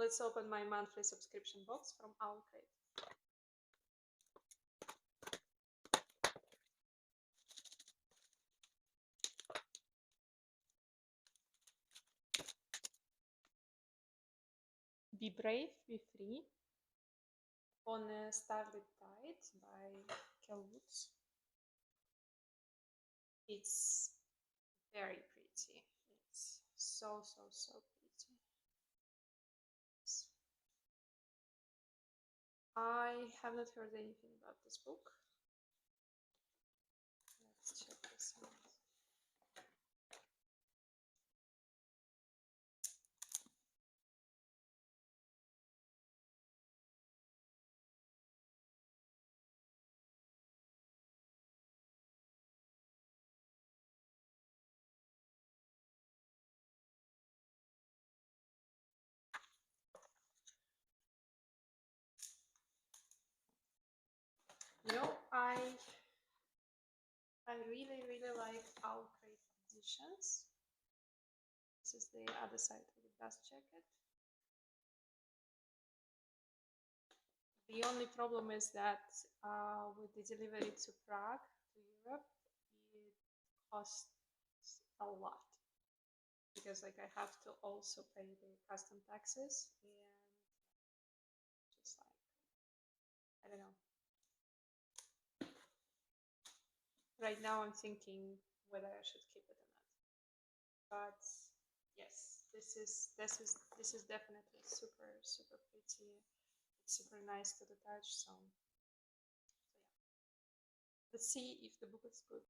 let's open my monthly subscription box from Owlcrate. Be Brave, Be Free on a Starlit Tide by Kel Woods. It's very pretty. It's so pretty. I have not heard anything about this book. Let's check this out. You know, I really like Owlcrate editions. This is the other side of the dust jacket. The only problem is that with the delivery to Prague, to Europe, it costs a lot. Because like I have to also pay the custom taxes and just like, I don't know. Right now I'm thinking whether I should keep it or not. But yes, this is definitely super pretty. It's super nice to the touch. So yeah. Let's see if the book is good.